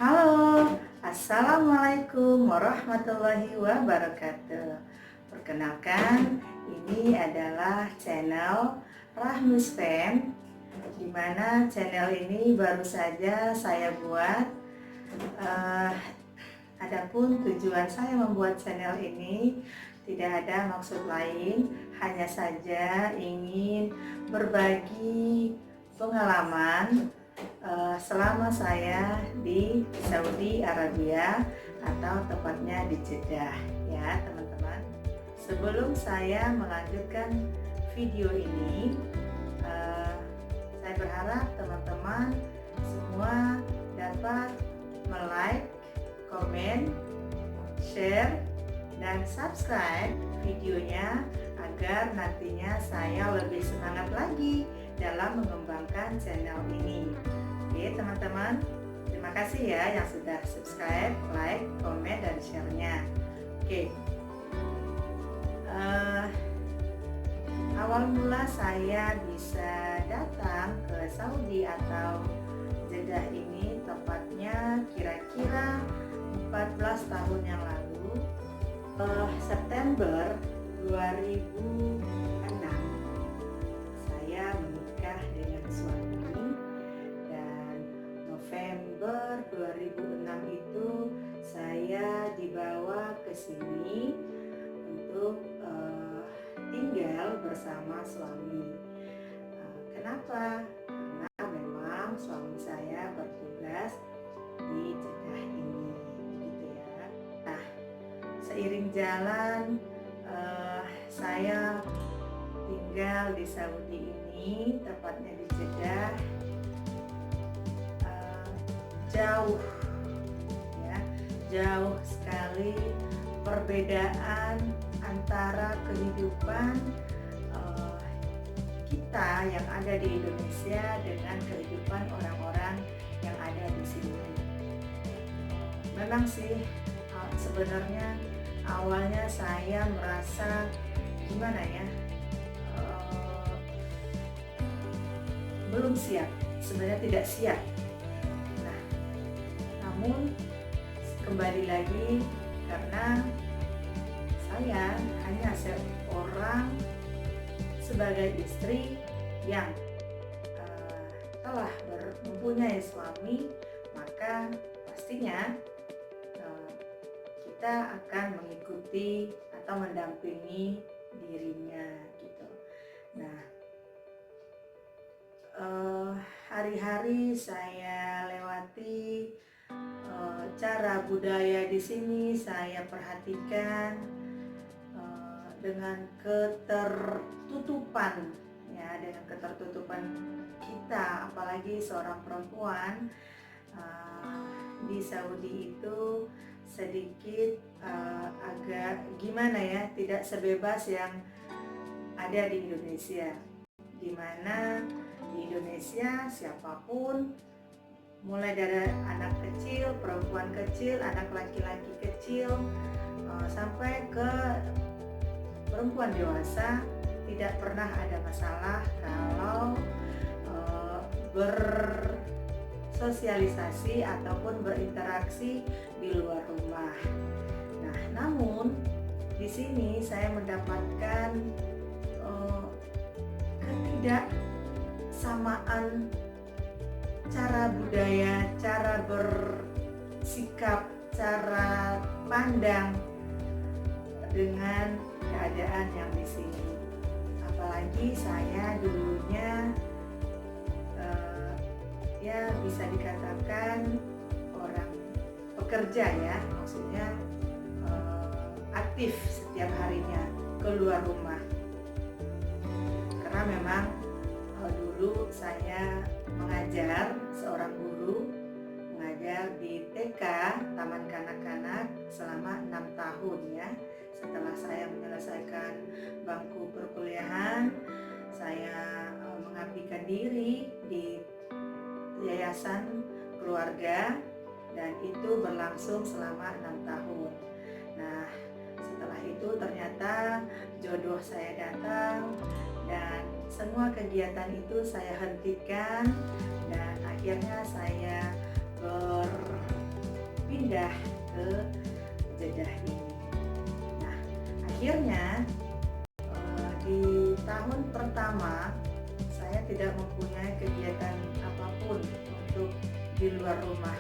Halo, Assalamualaikum warahmatullahi wabarakatuh. Perkenalkan, ini adalah channel Rahmus Fem, di mana channel ini baru saja saya buat. Adapun tujuan saya membuat channel ini tidak ada maksud lain, hanya saja ingin berbagi pengalaman selama saya di Saudi Arabia atau tepatnya di Jeddah ya teman-teman. Sebelum saya melanjutkan video ini, saya berharap teman-teman semua dapat like, komen, share, dan subscribe videonya agar nantinya saya lebih semangat lagi dalam mengembangkan channel ini. Oke teman-teman, terima kasih ya yang sudah subscribe, like, komen, dan share-nya. Oke, awal mula saya bisa datang ke Saudi atau Jeddah ini tepatnya kira-kira 14 tahun yang lalu, September 2006 saya menikah dengan suami, dan November 2006 itu saya dibawa ke sini untuk tinggal bersama suami. Kenapa? Karena memang suami saya bertugas di Jeddah ini, gitu ya. Nah, seiring jalan saya tinggal di Saudi ini, tepatnya di Jeddah, jauh ya, jauh sekali perbedaan antara kehidupan kita yang ada di Indonesia dengan kehidupan orang-orang yang ada di sini. Memang sih sebenarnya awalnya saya merasa gimana ya, belum siap, sebenarnya tidak siap. Nah, namun kembali lagi karena saya hanya seorang sebagai istri yang telah mempunyai suami, maka pastinya kita akan mengikuti atau mendampingi dirinya gitu. Nah, hari-hari saya lewati, cara budaya di sini saya perhatikan dengan ketertutupan ya, dengan ketertutupan kita, apalagi seorang perempuan di Saudi itu sedikit agak gimana ya, tidak sebebas yang ada di Indonesia, dimana di Indonesia siapapun, mulai dari anak kecil, perempuan kecil, anak laki-laki kecil, sampai ke perempuan dewasa, tidak pernah ada masalah kalau bersosialisasi ataupun berinteraksi di luar rumah. Nah, namun di sini saya mendapatkan ketidaksamaan cara budaya, cara bersikap, cara pandang dengan keadaan yang di sini. Apalagi saya dulunya ya bisa dikatakan orang pekerja ya, maksudnya aktif setiap harinya keluar rumah. Karena memang dulu saya mengajar, seorang guru mengajar di TK, Taman Kanak-Kanak, selama 6 tahun ya. Setelah saya menyelesaikan bangku perkuliahan, saya mengabdikan diri di yayasan keluarga, dan itu berlangsung selama 6 tahun. Nah, setelah itu ternyata jodoh saya datang, dan semua kegiatan itu saya hentikan, dan akhirnya saya pindah ke Jeddah ini. Nah, akhirnya di tahun pertama saya tidak mempunyai kegiatan apapun untuk di luar rumah,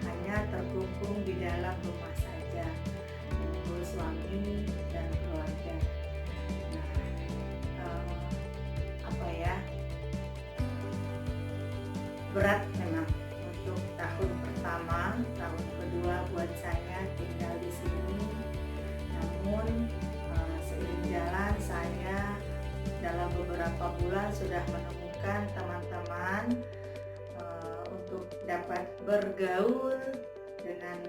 hanya terkungkung di dalam rumah saja untuk suami dan keluarga. Nah, berat memang untuk tahun pertama, tahun kedua buat saya tinggal di sini. Namun seiring jalan saya dalam beberapa bulan sudah menemukan teman-teman untuk dapat bergaul dengan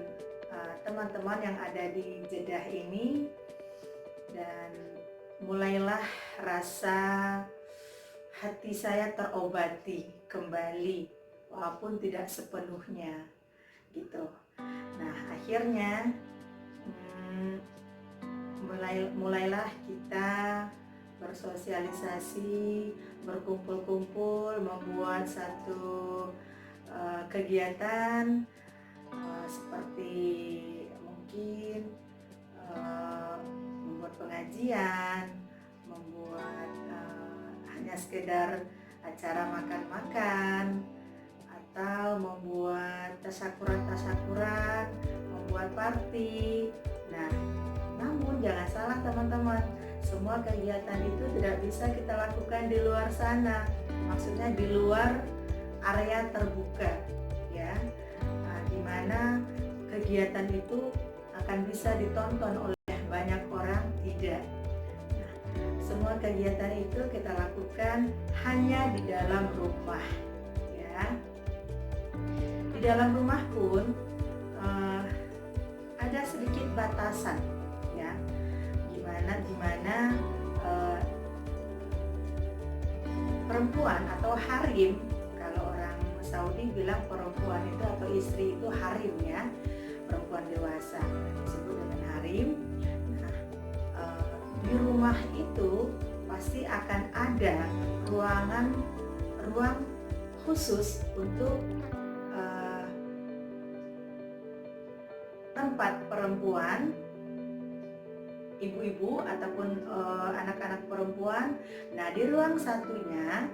teman-teman yang ada di Jeddah ini, dan mulailah rasa hati saya terobati kembali walaupun tidak sepenuhnya gitu. Nah, akhirnya mulailah kita bersosialisasi, berkumpul-kumpul, membuat satu kegiatan seperti mungkin membuat pengajian, membuat hanya sekedar acara makan-makan, atau membuat tasyakuran, membuat party. Nah, namun jangan salah teman-teman, semua kegiatan itu tidak bisa kita lakukan di luar sana, maksudnya di luar area terbuka, ya, di mana kegiatan itu akan bisa ditonton oleh banyak orang, tidak. Nah, semua kegiatan itu kita lakukan hanya di dalam rumah, ya. Di dalam rumah pun ada sedikit batasan, ya, gimana perempuan atau harim, kalau orang Saudi bilang perempuan itu atau istri itu harim, ya, perempuan dewasa disebut dengan harim. Nah, di rumah itu pasti akan ada ruang khusus untuk tempat perempuan, ibu-ibu ataupun anak-anak perempuan. Nah, di ruang satunya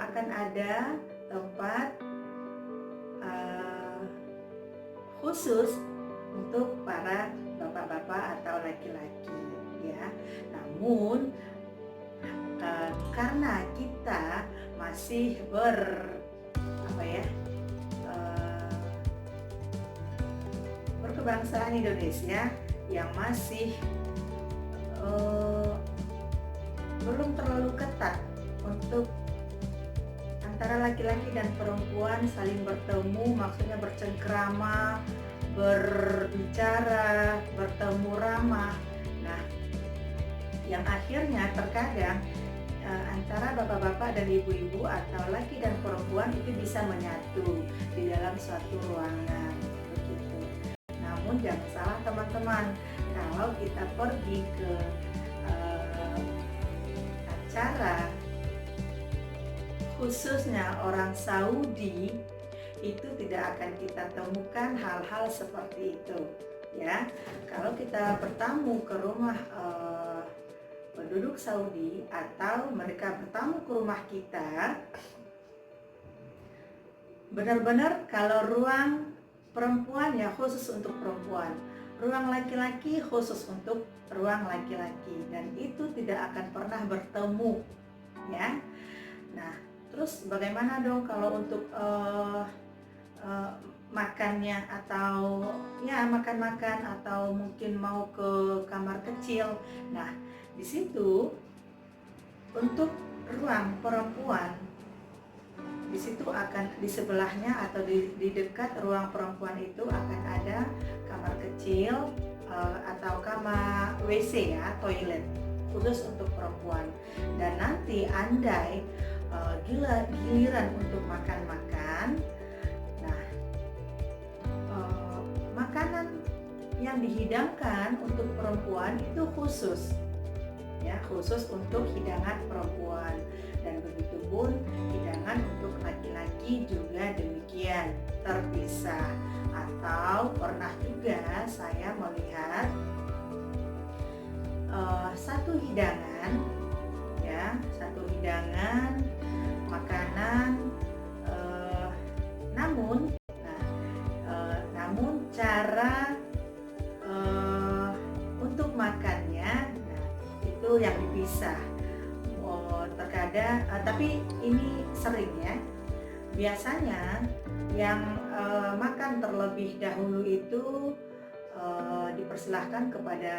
akan ada tempat khusus untuk para bapak-bapak atau laki-laki, ya. Namun karena kita masih berkebangsaan Indonesia yang masih belum terlalu ketat untuk antara laki-laki dan perempuan saling bertemu, maksudnya bercengkrama, berbicara, bertemu ramah. Nah, yang akhirnya terkadang antara bapak-bapak dan ibu-ibu atau laki dan perempuan itu bisa menyatu di dalam suatu ruangan, begitu. Namun jangan salah teman-teman, kalau kita pergi ke acara khususnya orang Saudi, itu tidak akan kita temukan hal-hal seperti itu, ya. Kalau kita bertamu ke rumah penduduk Saudi atau mereka bertamu ke rumah kita, benar-benar kalau ruang perempuan ya khusus untuk perempuan, ruang laki-laki khusus untuk ruang laki-laki, dan itu tidak akan pernah bertemu, ya. Nah, terus bagaimana dong kalau untuk makannya, atau ya makan-makan, atau mungkin mau ke kamar kecil. Nah, di situ untuk ruang perempuan, di situ akan di sebelahnya atau di dekat ruang perempuan itu akan ada kamar kecil atau kamar WC, ya, toilet khusus untuk perempuan. Dan nanti andai giliran untuk makan-makan, nah makanan yang dihidangkan untuk perempuan itu khusus, ya, khusus untuk hidangan perempuan, dan begitupun hidangan untuk laki-laki juga demikian terpisah. Atau pernah juga saya melihat satu hidangan, ya, satu hidangan makanan, eh, namun namun cara untuk makannya, nah, itu yang dipisah. Terkadang tapi ini sering ya, biasanya yang makan terlebih dahulu itu dipersilahkan kepada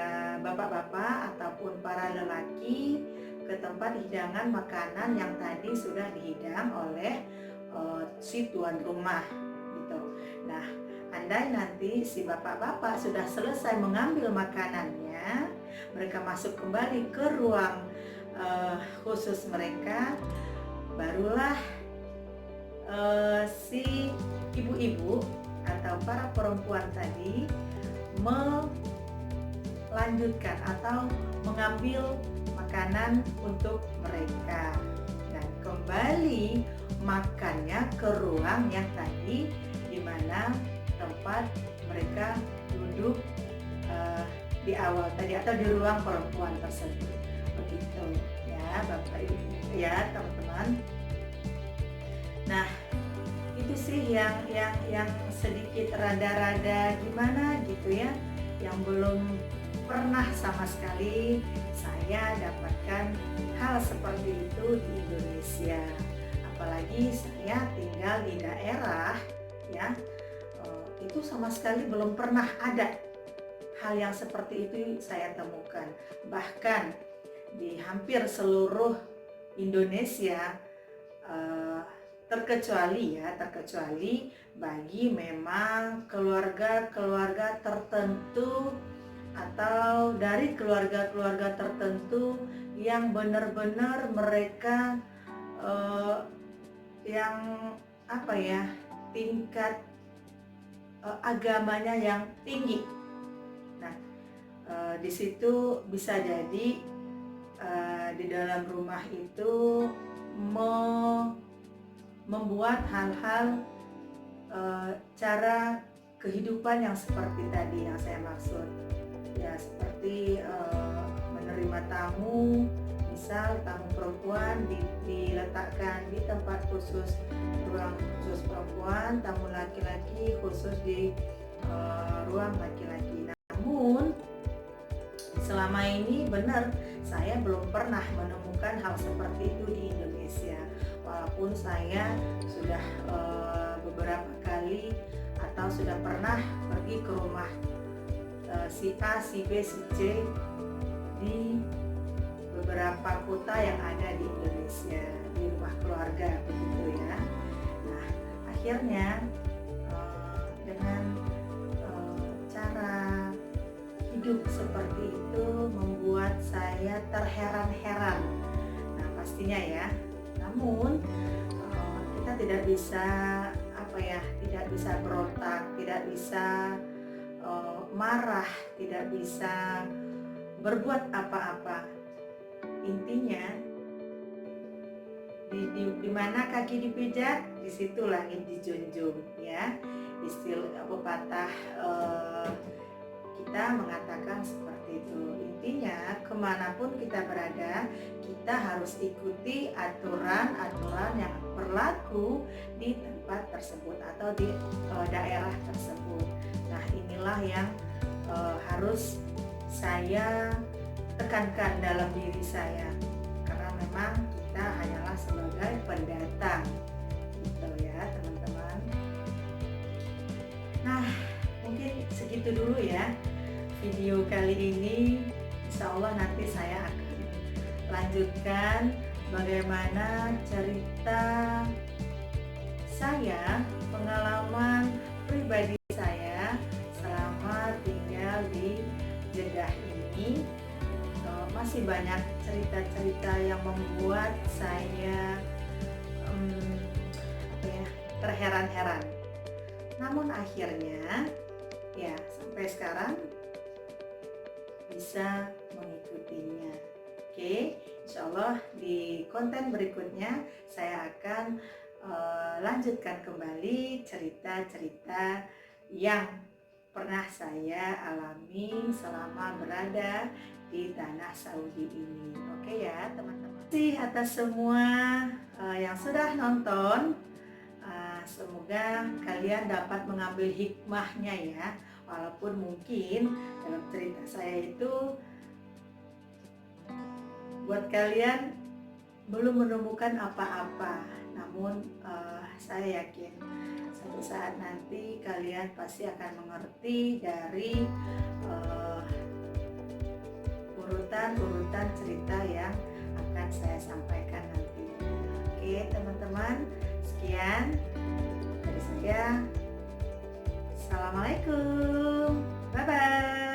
bapak-bapak ataupun para lelaki ke tempat hidangan makanan yang tadi sudah dihidang oleh si tuan rumah gitu. Nah, andai nanti si bapak-bapak sudah selesai mengambil makanannya, mereka masuk kembali ke ruang khusus mereka, barulah si ibu-ibu atau para perempuan tadi melanjutkan atau mengambil makanan untuk mereka dan kembali makannya ke ruang yang tadi di mana tempat mereka duduk di awal tadi atau di ruang perempuan tersebut. Begitu ya Bapak Ibu ya teman-teman. Nah, itu sih yang sedikit rada-rada gimana gitu ya, yang belum pernah sama sekali saya dapatkan hal seperti itu di Indonesia. Apalagi saya tinggal di daerah ya, itu sama sekali belum pernah ada hal yang seperti itu saya temukan. Bahkan di hampir seluruh Indonesia, terkecuali bagi memang keluarga-keluarga tertentu atau dari keluarga-keluarga tertentu yang benar-benar mereka yang apa ya, tingkat agamanya yang tinggi. Nah, di situ bisa jadi di dalam rumah itu membuat hal-hal cara kehidupan yang seperti tadi yang saya maksud ya, seperti menerima tamu, misal tamu perempuan diletakkan di tempat khusus, ruang khusus perempuan, tamu laki-laki khusus di ruang laki-laki. Namun selama ini benar saya belum pernah menemukan hal seperti itu di Indonesia. Walaupun saya sudah beberapa kali atau sudah pernah pergi ke rumah si A, si B, si C di beberapa kota yang ada di Indonesia, di rumah keluarga begitu ya. Nah, akhirnya dengan cara hidup seperti itu membuat saya terheran-heran. Nah, pastinya ya. Namun kita tidak bisa tidak bisa berontak, tidak bisa marah, tidak bisa berbuat apa-apa. Intinya di mana kaki dipijak, di situ langit dijunjung ya. Istilah pepatah kita mengatakan seperti itu. Intinya kemanapun kita berada, kita harus ikuti aturan-aturan yang berlaku di tempat tersebut atau di daerah tersebut. Nah, inilah yang harus saya tekankan dalam diri saya, karena memang kita hanyalah sebagai pendatang gitu ya teman-teman. Nah, mungkin segitu dulu ya video kali ini. Insya Allah nanti saya akan lanjutkan bagaimana cerita saya, pengalaman pribadi saya selama tinggal di Jeddah ini. Masih banyak cerita-cerita yang membuat saya terheran-heran. Namun akhirnya ya sampai sekarang bisa mengikutinya. Oke, insya Allah di konten berikutnya saya akan lanjutkan kembali cerita-cerita yang pernah saya alami selama berada di tanah Saudi ini. Oke ya teman-teman. Terima kasih atas semua yang sudah nonton. Semoga kalian dapat mengambil hikmahnya ya. Walaupun mungkin dalam cerita saya itu buat kalian belum menemukan apa-apa, namun saya yakin suatu saat nanti kalian pasti akan mengerti dari urutan-urutan cerita yang akan saya sampaikan nanti. Oke teman-teman, sekian dari saya. Assalamualaikum, bye bye.